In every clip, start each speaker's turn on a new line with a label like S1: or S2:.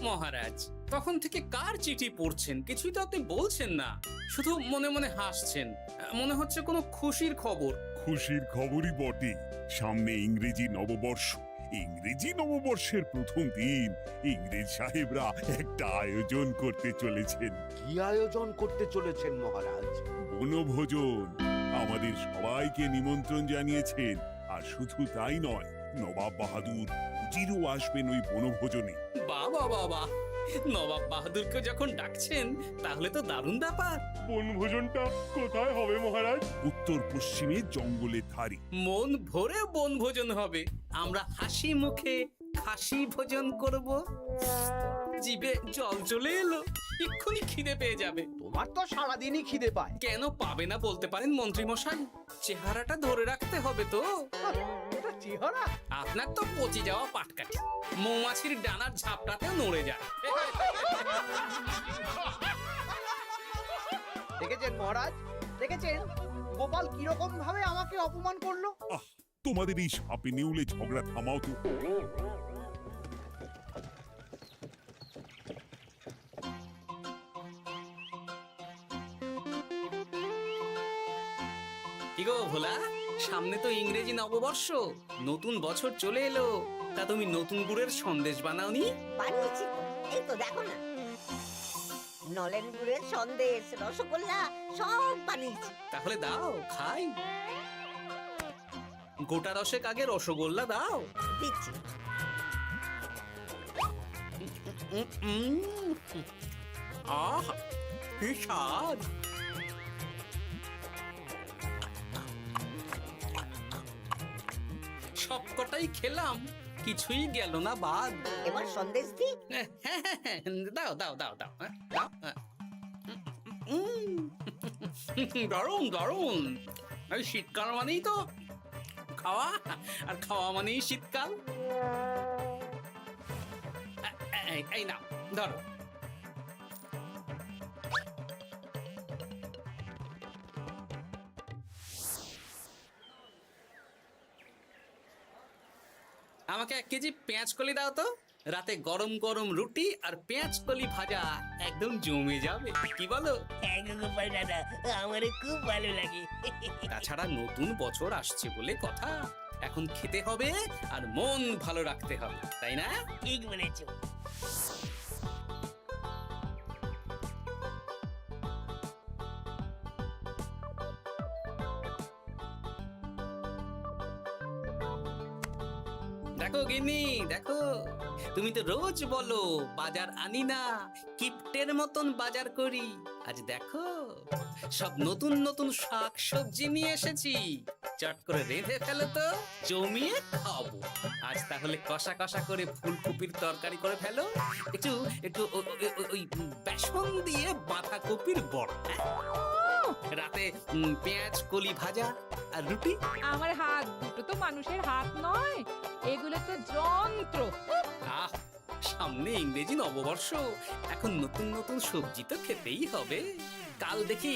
S1: মহারাজ, তখন থেকে কার চিঠি পড়ছেন কিছুই তো আপনি বলছেন না, শুধু মনে মনে হাসছেন। মনে হচ্ছে কোনো খুশির খবর।
S2: খুশির খবরই বটে। সামনে ইংরেজি নববর্ষ। ইংরেজি নববর্ষের প্রথম দিন ইংরেজ সাহেবরা একটা আয়োজন করতে চলেছেন।
S3: কি আয়োজন করতে চলেছেন মহারাজ?
S2: বনভোজন। আমাদের সবাইকে নিমন্ত্রণ জানিয়েছেন। আর শুধু তাই নয়, নবাব বাহাদুর উজিরও আসবেন ওই বনভোজনে।
S1: বাবা বাবা, নবাব বাহাদুরকে যখন ডাকছেন তাহলে তো দারুণ ব্যাপার।
S2: বনভোজনটা কোথায় হবে মহারাজ? উত্তর পশ্চিমে জঙ্গলের ধারে।
S1: মন ভরে বনভোজন হবে। আমরা হাসি মুখে খাসি ভোজন করব। জিভে জল চলে এলো, এক্ষুনি খিদে পেয়ে যাবে।
S3: তোমার তো সারাদিনই খিদে পায়।
S1: কেন পাবে না বলতে পারেন মন্ত্রী মশাই? চেহারাটা ধরে রাখতে হবে তো।
S3: এটা চেহারা?
S1: আপনার তো পচে যাওয়া পাটকাঠি মৌমাছির ডানার ঝাপটাতেও নড়ে যায়।
S3: দেখেছেন মহারাজ, দেখেছেন গোপাল কিরকম ভাবে আমাকে অপমান করলো?
S2: আহ, তোমাদের এই সাপে নেউলে ঝগড়া থামাও তো।
S1: কি গো ভোলা, সামনে তো ইংরেজি নববর্ষ, নতুন বছর চলে এলো। তা তুমি নতুন গুড়ের সন্দেশ বানাওনি?
S4: বানিয়েছি তো, এই তো দেখো না, নলেন গুড়ের সন্দেশ, রসগোল্লা সব বানিয়েছি।
S1: তাহলে দাও খাই। গোটা রসেক আগে রসগোল্লা দাও।
S4: দিচ্ছি।
S1: আহ, কি স্বাদ! সবকটাই খেলাম, কিছুই গেল না বাদ।
S4: এবার সন্দেশ দি।
S1: দাও দাও দাও দাও, হ্যাঁ, দাও, হ্যাঁ। দারুণ দারুণ। এই শীতকাল মানেই তো খাওয়া, আর খাওয়া মানেই শীতকাল। এই নাও ধরো। আমাকে 1 কেজি পেঁয়াজ কলি দাও তো। রাতে গরম গরম রুটি আর পেঁয়াজ কলি ভাজা একদম জমে যাবে, কি বলো?
S5: গোপাল দাদা, আমার খুব ভালো লাগে।
S1: তাছাড়া নতুন বছর আসছে বলে কথা, এখন খেতে হবে আর মন ভালো রাখতে হবে, তাই না?
S5: ঠিক বলেছো।
S1: দেখো গিন্নি, দেখো, তুমি তো রোজ বলো বাজার আনি না, কিপ্টের মতন বাজার করি। আজ দেখো সব নতুন নতুন শাক সবজি নিয়ে এসেছি। চট করে রেঁধে ফেলো তো, জমিয়ে খাবো। আজ তাহলে কষা কষা করে ফুলকপির তরকারি করে ফেলো, একটু একটু ওই বেসন দিয়ে বাঁধাকপির বড়া, হ্যাঁ? রাতে পেঁয়াজ কলি ভাজা আর রুটি।
S6: আমার হাত দুটো তো মানুষের হাত নয়, এগুলো তো যন্ত্র।
S1: আহ, সামনে ইংরেজি নববর্ষ, এখন নতুন নতুন সবজি তো খেতেই হবে। কাল দেখি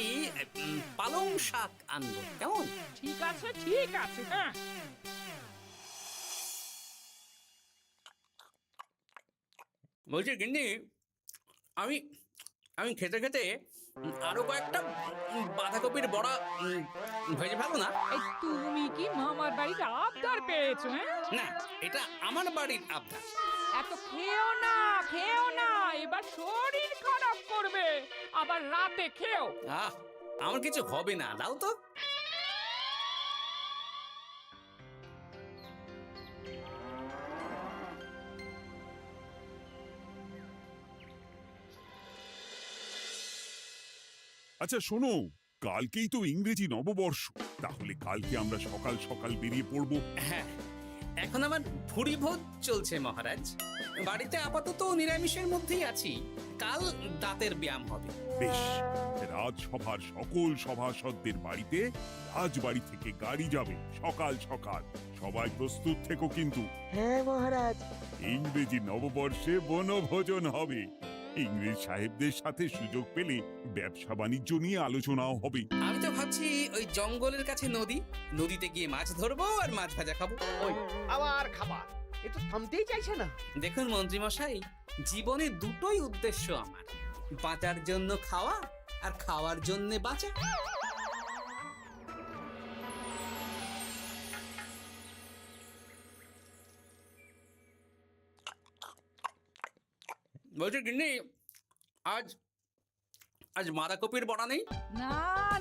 S1: পালং শাক আনবো, কেমন?
S6: ঠিক আছে ঠিক আছে, হ্যাঁ।
S1: বলছি গিন্নি, আমি আমি খেতে খেতে আরো কয়েকটা বাঁধাকপির বড়া ভেজে ফেলো না।
S6: এই তুমি কি মামার বাড়িতে আবদার পেয়েছো? হ্যাঁ,
S1: না, এটা আমার বাড়ির আবদার।
S6: এত খেও না, খেও না, এবার শরীর খারাপ করবে। আবার রাতে খেও।
S1: আহ, আমার কিছু হবে না, দাও তো।
S2: আচ্ছা শোনো, কালকেই তো ইংরেজি নববর্ষ। তাহলে কালকে আমরা সকাল সকাল বেরিয়ে পড়বো।
S1: হ্যাঁ, এখন আমার ভুঁড়ি ভোজ চলছে মহারাজ। বাড়িতে আপাতত নিরামিষের মধ্যেই আছি। কাল দাঁতের ব্যায়াম হবে।
S2: বেশ, রাজসভার সকল সভাসদদের বাড়িতে রাজবাড়ি থেকে গাড়ি যাবে সকাল সকাল। সবাই প্রস্তুত থেকো কিন্তু।
S4: হ্যাঁ মহারাজ।
S2: ইংরেজি নববর্ষে বনভোজন হবে। ইংরেজ সাহেবদের সাথে সুযোগ পেলে ব্যবসা বাণিজ্য নিয়ে আলোচনাও হবে।
S1: আমি তো ভাবছি ওই জঙ্গলের কাছে নদী, নদীতে গিয়ে মাছ ধরবো আর মাছ ভাজা খাবো।
S3: ওই আবার খাবার, এ তো থামতেই চাইছে না।
S1: দেখুন মন্ত্রী মশাই, জীবনে দুটোই উদ্দেশ্য আমার, বাঁচার জন্য খাওয়া আর খাওয়ার জন্য বাঁচা। বলছি গিন্নি, আজ আজ বাঁধাকপির বড়া নেই?
S6: না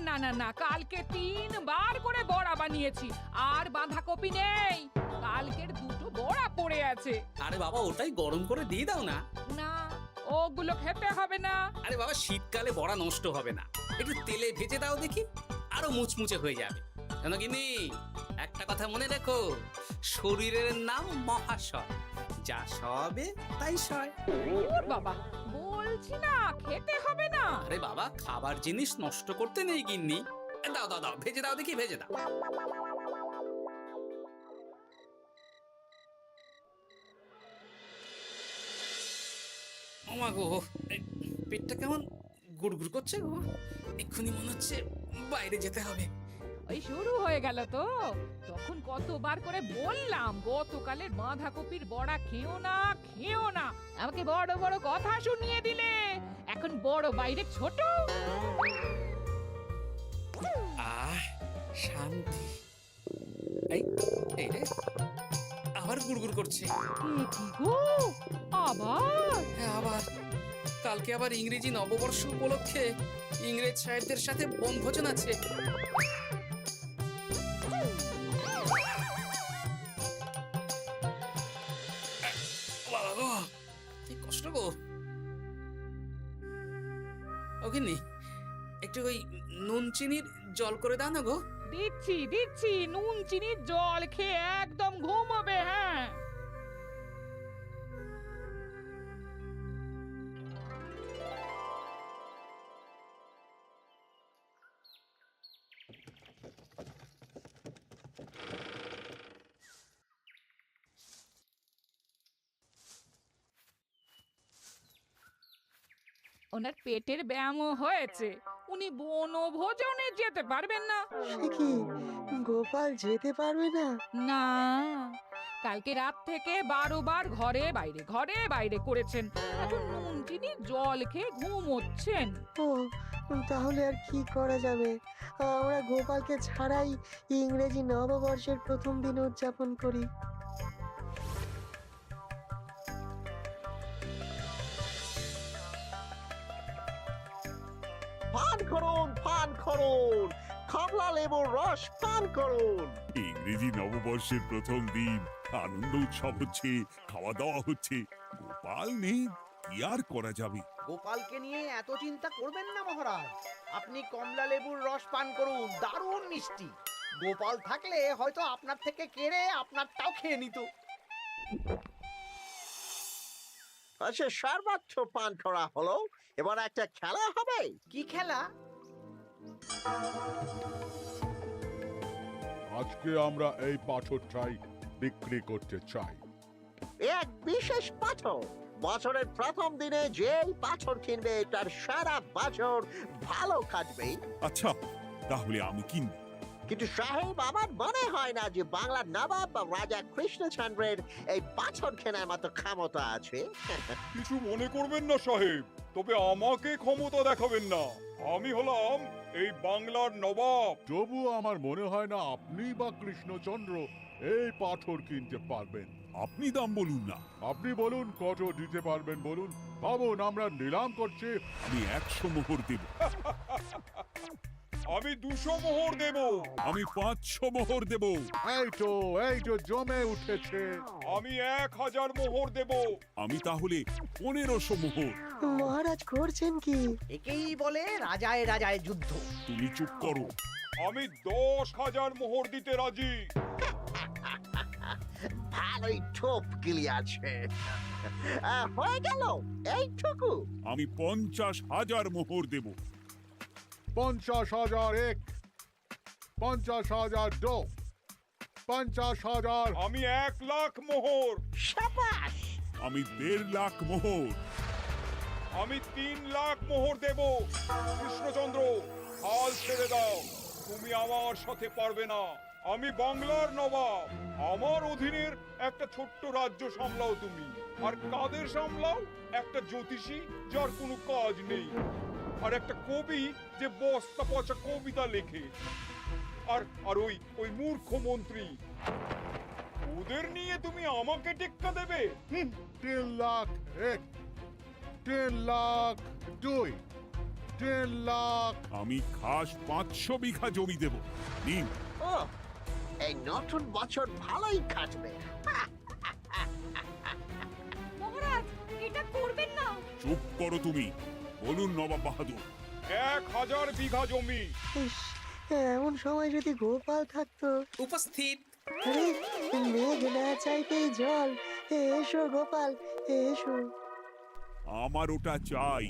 S6: না না না, কালকে 3বার করে বড়া বানিয়েছি, আর বাঁধাকপি নেই। কালকের 2টো বড়া পড়ে আছে।
S1: আরে বাবা, ওটাই গরম করে দিয়ে দাও না।
S6: না, ওগুলো খেতে হবে না।
S1: আরে বাবা, শীতকালে বড়া নষ্ট হবে না, একটু তেলে ভেজে দাও দেখি, আরো মুচমুচে হয়ে যাবে। জানো গিন্নি, একটা কথা মনে রেখো, শরীরের নাম মহাশয়, যা সবে তাই সয়।
S6: ওর বাবা, বলছি না খেতে হবে না।
S1: আরে বাবা, খাবার জিনিস নষ্ট করতে নেই গিন্নি। দাও দাও দাও, ভেজে দাও দেখি, ভেজে দাও। ওমা গো, এই পেটটা কেমন গুড়গুড় করছে গো, এক্ষুনি মনে হচ্ছে বাইরে যেতে হবে।
S6: ওই শুরু হয়ে গেল তো। তখন কতবার করে বললাম গতকালের বাঁধাকপির বড়া খেও না, খেও না। আমাকে বড় বড় কথা শুনিয়ে দিলে। এখন বড় বাইরে ছোট।
S1: আহ, শান্তি। এই এই রে, আবার গুড়গুড় করছে।
S6: এ কি গো, আবার?
S1: হ্যাঁ, আবার। কালকে আবার ইংরেজি নববর্ষ উপলক্ষে ইংরেজ সাহেবদের সাথে বনভোজন আছে। বাবা গো, কি কষ্ট গো। ওগিনি, একটু ওই নুন চিনির জল করে দাও না গো।
S6: দিচ্ছি দিচ্ছি, নুন চিনির জল খেয়ে একদম ঘুমোবে। হ্যাঁ, ওনার পেটের ব্যায়ামও হয়েছে, উনি বনভোজনে যেতে পারবেন না।
S7: সে কি গোপাল যেতে পারবে না?
S6: না, কালকে রাত থেকে 12 বার ঘরে বাইরে করেছেন। এখন নুন চিনি জল খেয়ে ঘুমোচ্ছেন।
S7: ও, তাহলে আর কি করা যাবে? আমরা গোপালকে ছাড়াই ইংরেজি নববর্ষের প্রথম দিন উদযাপন করি।
S8: পান করুন, পান করুন, কমলা লেবুর রস পান করুন।
S2: ইংরেজি নববর্ষের প্রথম দিন, আনন্দ উৎসব হচ্ছে, খাওয়া দাওয়া হচ্ছে। গোপাল নেই, কি আর করা যাবে?
S3: গোপালকে নিয়ে এত চিন্তা করবেন না মহারাজ। আপনি কমলা লেবুর রস পান করুন, দারুণ মিষ্টি। গোপাল থাকলে হয়তো আপনার থেকে কেড়ে আপনারটাও খেয়ে নিত।
S8: আচ্ছা, সর্বোচ্চ পান করা হলো, এবার একটা খেলা হবে।
S3: কি খেলা?
S9: আজকে আমরা এই পাথরটাই বিক্রি করতে চাই।
S8: এক বিশেষ পাথর, বছরের প্রথম দিনে যেই পাথর কিনবে তার সারা বছর ভালো কাটবে।
S2: আচ্ছা, তাহলে আমি কিনবো।
S8: কিন্তু সাহেব, আমার মনে হয় না যে বাংলার নবাব বা রাজা কৃষ্ণচন্দ্রের এই পাথর কেনার মতো ক্ষমতা আছে।
S9: কিছু মনে করবেন না সাহেব, তবে আমাকে ক্ষমতা দেখাবেন না। আমি হলাম এই বাংলার নবাব। তবুও আমার মনে হয় না আপনি বা কৃষ্ণচন্দ্র এই পাথর কিনতে পারবেন।
S2: আপনি দাম বলুন না।
S9: আপনি বলুন কত দিতে পারবেন বলুন। ভাবুন, আমরা নিলাম করছি।
S2: আমি 100 মোহর দেব।
S9: আমি 200 মোহর দেব।
S2: আমি 500 মোহর দেব।
S9: এই তো জমে উঠেছে। আমি 1000 মোহর দেব।
S2: আমি তাহলে 1500 মোহর।
S7: মহারাজ করছেন কি?
S3: একেই বলে রাজায় রাজায় যুদ্ধ।
S2: তুমি চুপ করো।
S9: আমি 10,000 মোহর দিতে রাজি।
S8: ভালোই ঠোপ গিলি আছে। হয়ে গেল এইটুকু।
S2: আমি 50,000 মোহর দেব।
S9: 50,000 এক, 50,000 দো, 50,000। আমি 1 লাখ মোহর।
S8: সাবাস।
S2: আমি 1.5 লাখ মোহর।
S9: আমি 3 লাখ মোহর দেব। কৃষ্ণচন্দ্র, হাল ছেড়ে দাও, তুমি আমার সাথে পারবে না। আমি বাংলার নবাব। আমার অধীনের একটা ছোট্ট রাজ্য সামলাও তুমি। আর কাদের সামলাও? একটা জ্যোতিষী যার কোনো কাজ নেই, আর একটা কবি যে বস্তা পচা কবিতা লেখে, আর আর ওই মূর্খ মন্ত্রী। ওদের নিয়ে তুমি আমাকে টেক্কা দেবে?
S10: 10 লাখ 1, 10 লাখ 2, 10 লাখ।
S2: আমি খাস 500 বিঘা জমি দেব। নিন।
S8: ও, এই নতুন বছর ভালোই কাটবে।
S4: মহারাজ এটা করবেন না।
S2: চুপ করো তুমি। বলুন নবাব বাহাদুর।
S9: 1000 বিঘা জমি।
S7: ইস, এমন সময় যদি গোপাল থাকতো।
S1: উপস্থিত।
S7: আরে মেঘ না চাইতেই জল। এসো গোপাল, এসো।
S2: আমার ওটা চাই।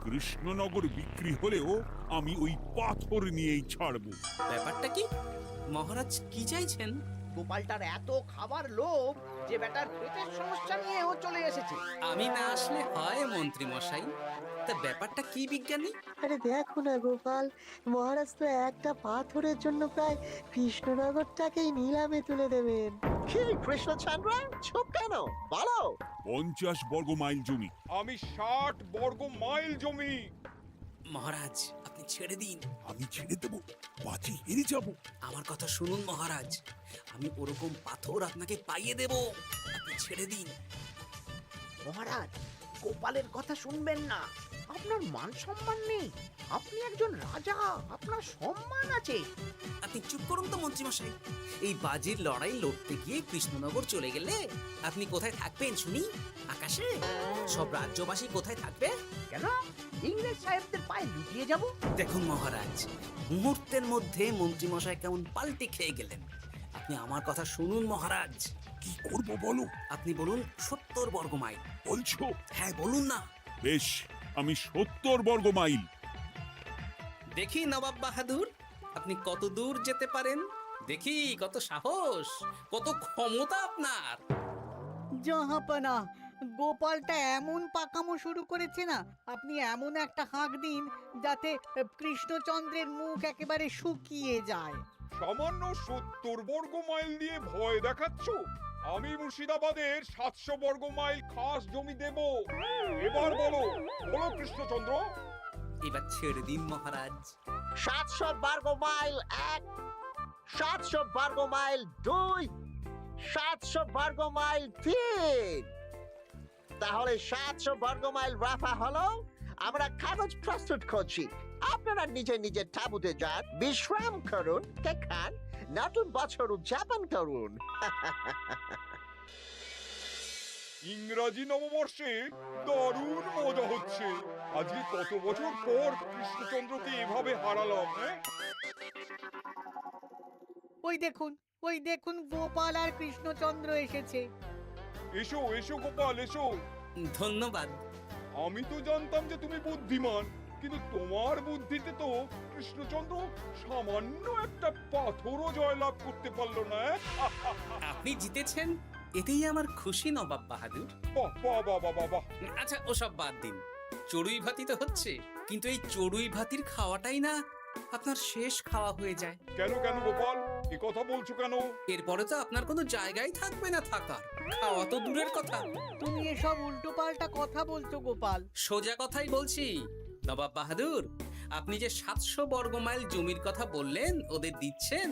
S2: কৃষ্ণনগর বিক্রি হলেও আমি ওই পাথর নিয়েই ছাড়বো।
S1: ব্যাপারটা কি মহারাজ, কি চাইছেন?
S3: গোপালটার এত খাবার লোভ যে বেটার পেটের সমস্যা নিয়েও চলে এসেছে।
S1: আমি না আসলে হয় মন্ত্রী মশাই। তা ব্যাপারটা কি বিজ্ঞানী?
S7: আরে দেখো না গোপাল, মহারাজ তো একটা পাথরের জন্য প্রায় কৃষ্ণনগরটাকেই নিলামে তুলে দেবেন।
S8: কি কৃষ্ণচন্দ্র, চুপ কেন? বলো।
S2: 50 বর্গ মাইল জমি।
S9: আমি 60 বর্গ মাইল জমি।
S1: মহারাজ আপনি ছেড়ে দিন।
S2: আমি ছেড়ে দেব? বাজি হেরে যাব।
S1: আমার কথা শুনুন মহারাজ, আমি ওরকম পাথর আপনাকে পাইয়ে দেব। আপনি ছেড়ে দিন।
S3: মহারাজ, গোপালের কথা শুনবেন না। আপনার মান সম্মান নেই। আপনি একজন রাজা, আপনার সম্মান আছে।
S1: আপনি চুপ করুন তো মন্ত্রী মশাই। এই বাজির লড়াই লড়তে গিয়ে কৃষ্ণনগর চলে গেলে আপনি কোথায় থাকবেন শুনি? আকাশে? সব রাজ্যবাসী কোথায় থাকবে?
S3: কেন ইংরেজ সাহেবদের পায়ে লুটিয়ে যাব?
S1: দেখুন মহারাজ, মুহূর্তের মধ্যে মন্ত্রী মশাই কেমন পাল্টে খেয়ে গেলেন। আপনি আমার কথা শুনুন মহারাজ।
S2: কি করব বলো?
S1: আপনি বলুন 70 বর্গ মাইল।
S2: বলছো?
S1: হ্যাঁ বলুন না।
S2: বেশ, আমি 70 বর্গ মাইল।
S1: দেখি নবাব বাহাদুর, আপনি কত দূর যেতে পারেন। দেখি কত সাহস, কত ক্ষমতা আপনার।
S11: জাহাপানা, গোপালটা এমন পাকামো শুরু করেছে না, আপনি এমন একটা হাঁক দিন যাতে কৃষ্ণচন্দ্রের মুখ একেবারে শুকিয়ে যায়।
S9: সামান্য 70 বর্গ মাইল দিয়ে ভয় দেখাচ্ছ? আমি মুর্শিদাবাদের 700 বর্গ মাইল খাস জমি দেব। এবার বলো, বলো কৃষ্ণচন্দ্র।
S1: এবার ছেড়ে দিন মহারাজ।
S8: 700 বর্গ মাইল 1, 700 বর্গ মাইল 2, 700 বর্গ মাইল 3। তাহলে 700 বর্গ মাইল রাফা হলো। আমরা কাগজ প্রস্তুত করছি। আপনারা নিজে নিজে তাঁবুতে যান, বিশ্রাম করুন, খান, নতুন বছর উদযাপন করুন।
S9: ইংরাজি নববর্ষে দারুণ মজা হচ্ছে। আজকে কত বছর পর কৃষ্ণচন্দ্রকে এভাবে হারালাম। হ্যাঁ,
S11: ওই দেখুন গোপাল আর কৃষ্ণচন্দ্র এসেছে।
S9: এসো এসো গোপাল, এসো।
S1: ধন্যবাদ।
S9: আমি তো জানতাম যে তুমি বুদ্ধিমান, কিন্তু তোমার বুদ্ধিতে তো কৃষ্ণচন্দ্র সামান্য একটা পাথরও জয়লাভ করতে পারলো না।
S1: আপনি জিতেছেন, এতেই আমার খুশি নবাব বাহাদুর।
S9: বাহ বাহ বাহ বাহ বাহ।
S1: আচ্ছা ওসব বাদ দিন। চড়ুই ভাতি তো হচ্ছে, কিন্তু এই চড়ুই ভাতির খাওয়াটাই না আপনার শেষ খাওয়া হয়ে যায়।
S9: কেন কেন গোপাল, এ কথা বলছো কেন?
S1: এরপরে তো আপনার কোনো জায়গাই থাকবে না থাকার। খাওয়া তো দূরের কথা।
S11: তুমি এসব উল্টোপাল্টা কথা বলছো গোপাল।
S1: সোজা কথাই বলছি নবাব বাহাদুর। আপনি যে 700 বর্গ মাইল জমির কথা বললেন ওদের দিচ্ছেন,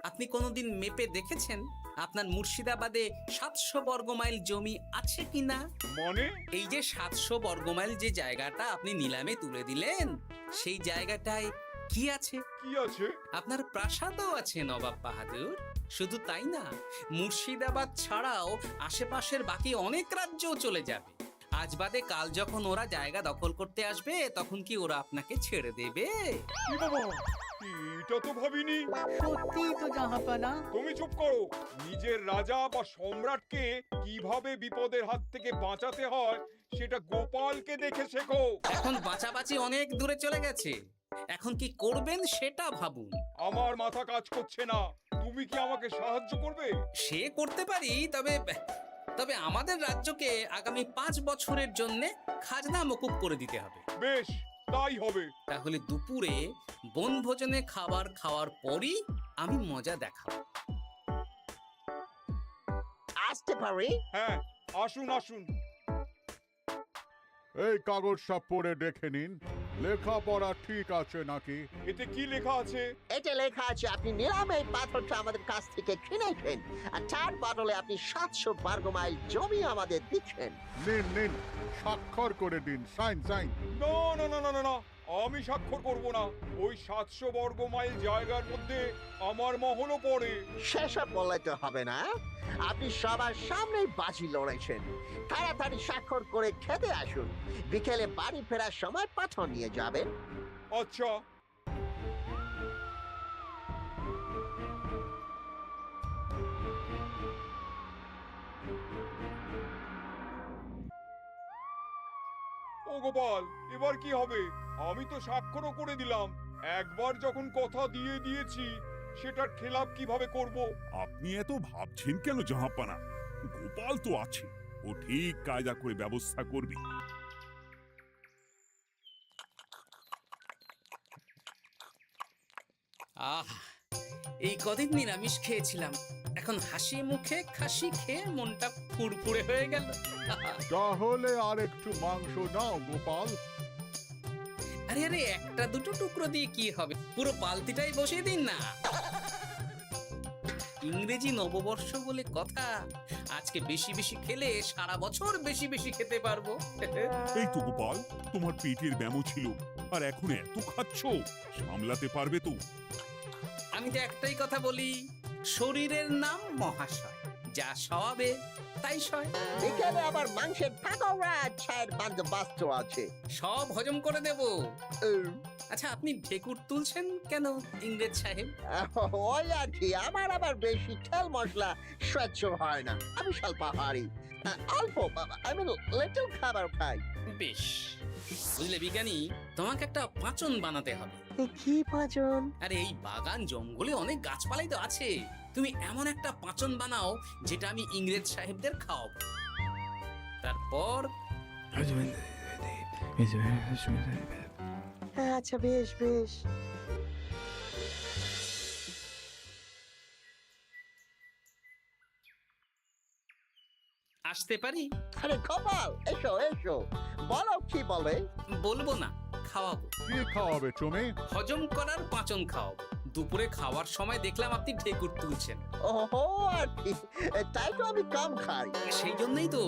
S1: আপনি কোনোদিন মেপে দেখেছেন আপনার মুর্শিদাবাদে 700 বর্গ মাইল জমি আছে কিনা?
S9: মানে?
S1: এই যে 700 বর্গ মাইল যে জায়গাটা আপনি নিলামে তুলে দিলেন, সেই জায়গাটায় কি আছে?
S9: কি আছে?
S1: আপনার প্রাসাদও আছে নবাব বাহাদুর। শুধু তাই না, মুর্শিদাবাদ ছাড়াও আশেপাশের বাকি অনেক রাজ্যও চলে যাবে। আজ বাদে কাল যখন ওরা জায়গা দখল করতে আসবে, তখন কি ওরা আপনাকে ছেড়ে দেবে?
S9: কি বাবা, এটা তো ভাবিনি।
S11: সত্যি তো জাহাপানা।
S9: তুমি চুপ করো। নিজের রাজা বা সম্রাটকে কিভাবে বিপদের হাত থেকে বাঁচাতে হয় সেটা গোপালকে দেখে শেখো।
S1: এখন বাঁচাবাঁচি অনেক দূরে চলে গেছে। এখন কি করবেন সেটা ভাবুন।
S9: আমার মাথা কাজ করছে না। তুমি কি আমাকে সাহায্য করবে?
S1: সে করতে পারি, তবে তবে আমাদের রাজ্যকে আগামী 5 বছরের জন্য খাজনা মকুব করে দিতে হবে।
S9: বেশ, তাই হবে।
S1: তাহলে দুপুরে বনভোজনে খাবার খাওয়ার পরই আমি মজা দেখাবো।
S8: আসতে পারি?
S9: হ্যাঁ, আসুন আসুন।
S10: এই কাগজটা পড়ে দেখে নিন, লেখাপড়া ঠিক আছে নাকি?
S9: এতে কি লেখা আছে?
S8: এটা লেখা আছে আপনি নিলামে এই পাথরটা আমাদের কাছ থেকে কিনেছেন, আর তার বদলে আপনি 700 বর্গ মাইল জমি আমাদের দিচ্ছেন।
S10: নিন নিন, স্বাক্ষর করে দিন, সাইন সাইন।
S9: না না না না না না, আমি স্বাক্ষর করব না। ওই 700 বর্গ মাইল জায়গার মধ্যে আমার মহলও পড়ে।
S8: সেসব বললে তো হবে না, আপনি সবার সামনেই বাজি লড়েছেন। তাড়াতাড়ি স্বাক্ষর করে খেতে আসুন, বিকেলে বাড়ি ফেরার সময় পাথর নিয়ে যাবেন।
S9: আচ্ছা। ও গোপাল, এবার কি হবে? আমি তো স্বাক্ষরও করে দিলাম। একবার যখন কথা দিয়ে দিয়েছি, সেটার খেলাপ কিভাবে করব?
S2: আপনি এত ভাবছেন কেন জাহাপানা? গোপাল তো আছে, ও ঠিক কায়দা করে ব্যবস্থা করবে।
S1: আহ, এই কদিন নিরামিষ খেয়েছিলাম, এখন হাসি মুখে খাসি খেয়ে মনটা ফুরফুরে হয়ে গেল।
S10: তাহলে আর একটু মাংস নাও গোপাল।
S1: আরে আরে, একটা দুটো টুকরো দিয়ে কি হবে, পুরো বালতিটাই বসিয়ে দিন না। ইংরেজি নববর্ষ বলে কথা, আজকে বেশি বেশি খেলে সারা বছর বেশি বেশি খেতে পারবো।
S2: এই তো গোপাল, তোমার পেটের ব্যামো ছিল, আর এখন এত খাচ্ছ, সামলাতে পারবে তো?
S1: আমি তো একটাই কথা বলি, শরীরের নাম মহাশয়, যা সবে তাই সয়।
S8: বিকেলে আবার মাংসের পাকোড়া আর চায়ের বন্দোবস্ত আছে।
S1: সব হজম করে দেব। আচ্ছা, আপনি ঢেকুর তুলছেন কেন ইংরেজ সাহেব?
S8: ওই আর কি, আমার আবার বেশি তেল মশলা সহ্য হয় না, আমি স্বল্পাহারী, অল্প আমি লিটল খাবার খাই।
S1: বেশ, বুঝলে বিজ্ঞানী, তোমাকে একটা পাঁচন বানাতে হবে।
S7: এ কি পাঁচন?
S1: আরে এই বাগান জঙ্গলে অনেক গাছপালাই তো আছে, তুমি এমন একটা পাঁচন বানাও যেটা আমি ইংরেজ সাহেবদের খাওয়াবো। তারপর
S7: আচ্ছা, বেশ বেশ।
S1: আসতে পারি?
S8: আরে গোপাল, এসো এসো, বলো কি বলবে?
S1: বলবো না, খাওয়াবো।
S10: কি খাওয়াবে তুমি?
S1: হজম করার পাঁচন খাওয়াবো। দুপুরে খাওয়ার সময় দেখলাম আপনি ঢেকুর তুলছেন।
S8: ওহো, আর কি, তাই তো আমি কম খাই।
S1: সেই জন্যই তো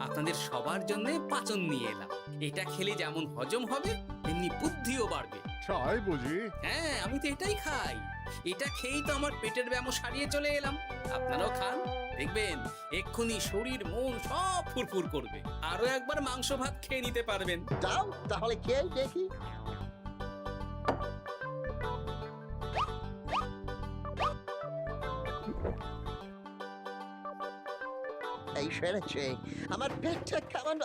S1: আপনাদের সবার জন্য পাঁচন নিয়ে এলাম। এটা খেলে যেমন হজম হবে, তেমনি বুদ্ধিও বাড়বে।
S10: চাই বুঝি?
S1: হ্যাঁ, আমি তো এটাই খাই। এটা খেয়েই তো আমার পেটের ব্যামো সারিয়ে চলে এলাম। আপনারাও খান, দেখবেন এক্ষুনি শরীর মন সব ফুরফুর করবে। আরো একবার মাংস ভাত খেয়ে নিতে পারবেন।
S8: দাও তাহলে খেয়ে দেখি। এই সেরেছে, আমার পেটটা কেমন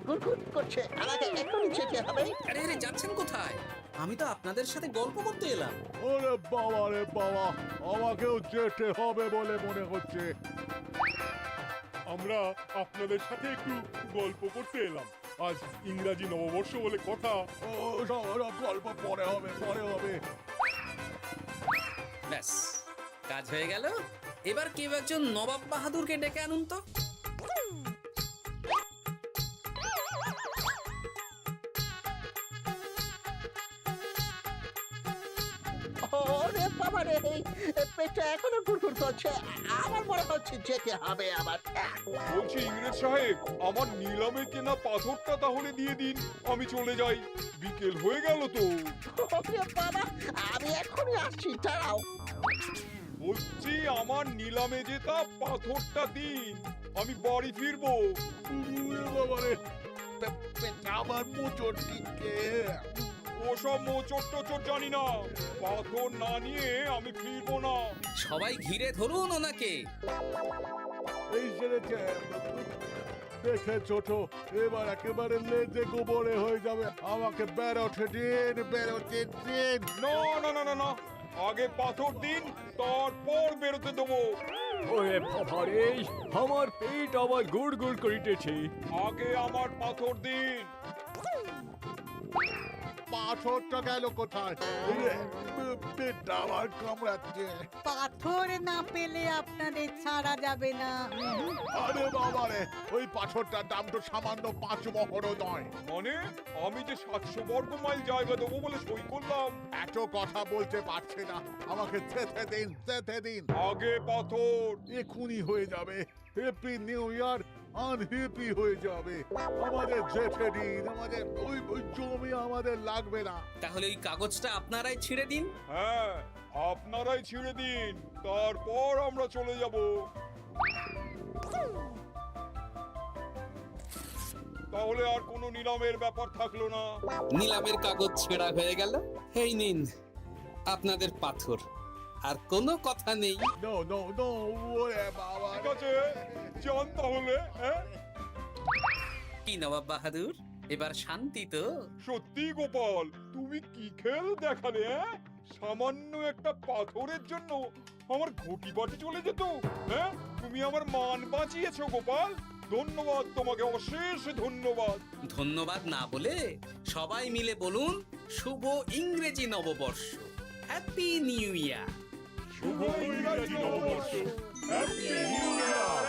S8: গুড়গুড় করছে, আমাকে এখনই যেতে হবে।
S1: আরে আরে, যাচ্ছেন কোথায়? আমি তো আপনাদের সাথে গল্প করতে এলাম।
S10: ওরে বাবা রে বাবা, আমাকেও যেতে হবে বলে মনে হচ্ছে।
S9: আমরা আপনাদের সাথে একটু গল্প করতে এলাম। আজ ইংরাজি নববর্ষ বলে কথা।
S10: ও সব গল্প পরে হবে, পরে হবে।
S1: ব্যাস, কাজ হয়ে গেল। এবার কেউ একজন নবাব বাহাদুরকে ডেকে আনুন তো।
S8: ওরে বাবা রে, পেটটা এখনো গুড়গুড় করছে, আমার মনে হচ্ছে যেতে হবে আবার।
S9: বলছি ইংরেজ সাহেব, আমার নিলামে কেনা পাথরটা তাহলে দিয়ে দিন, আমি চলে যাই। বিকেল হয়ে গেল তো।
S8: ওরে বাবা, আমি এখনই আসছি, দাঁড়াও।
S9: বলছি আমার নিলামে জেতা পাথরটা দিন, আমি বাড়ি ফিরবো।
S10: বাবা রে, আমার মোচড় দিকে।
S9: ওসব মোচড় টোচড় জানি না, পাথর না নিয়ে আমি ফিরবো না।
S1: সবাই ঘিরে ধরুন ওনাকে।
S10: এই সেরেছে, দেখে ছোট, এবার একেবারে লেজে গোবরে হয়ে যাবে। আমাকে বেরোতে দিন, বেরোতে দিন।
S9: না না না না না, আগে পাথর দিন, তারপর বেরোতে দেবো।
S12: ওরে বাবা রে, আমার পেট আবার গুড় গুড় করিতেছে।
S9: আগে আমার পাথর দিন।
S10: পাথরটা গেল কোথায় এ, পেটটা আমার কামড়াচ্ছে।
S11: পাথর না পেলে আপনাদের ছাড়া যাবে না।
S10: আরে বাবা রে, ওই পাথরটার দাম তো সামান্য 5 মোহরও নয়।
S9: মানে আমি যে 700 বর্গ মাইল জায়গা দেবো বলে সই করলাম,
S10: এত কথা বলতে পারছে না, আমাকে যেতে দিন, যেতে দিন।
S9: আগে পাথর।
S10: এখুনি হয়ে যাবে। হ্যাপি নিউ ইয়ার আনহ্যাপি হয়ে যাবে। আমাদের যেতে দিন, আমাদের ওই জমি আমাদের লাগবে না।
S1: তাহলে ওই কাগজটা আপনারাই ছিঁড়ে দিন।
S9: হ্যাঁ, আপনারাই ছিঁড়ে দিন, তারপর আমরা চলে যাব। তাহলে আর কোনো নিলামের ব্যাপার থাকলো না।
S1: নিলামের কাগজ ছেঁড়া হয়ে গেল। এই নিন আপনাদের পাথর, আর কোনো কথা নেই।
S10: নো নো নো, ওরে বাবা
S9: ঠিক আছে, যান তাহলে। হ্যাঁ,
S1: কি নবাব বাহাদুর, এবার শান্তি তো?
S9: সত্যি গোপাল, তুমি কি খেল দেখালে? সামান্য একটা পাথরের জন্য আমার ঘটি বাটি চলে যেত। হ্যাঁ, তুমি আমার মান বাঁচিয়েছো গোপাল। ধন্যবাদ তোমাকে, অশেষ ধন্যবাদ।
S1: ধন্যবাদ না বলে সবাই মিলে বলুন শুভ ইংরেজি নববর্ষ, হ্যাপি নিউ ইয়ার।
S9: শুভ ইংরেজি নববর্ষ, হ্যাপি নিউ ইয়ার।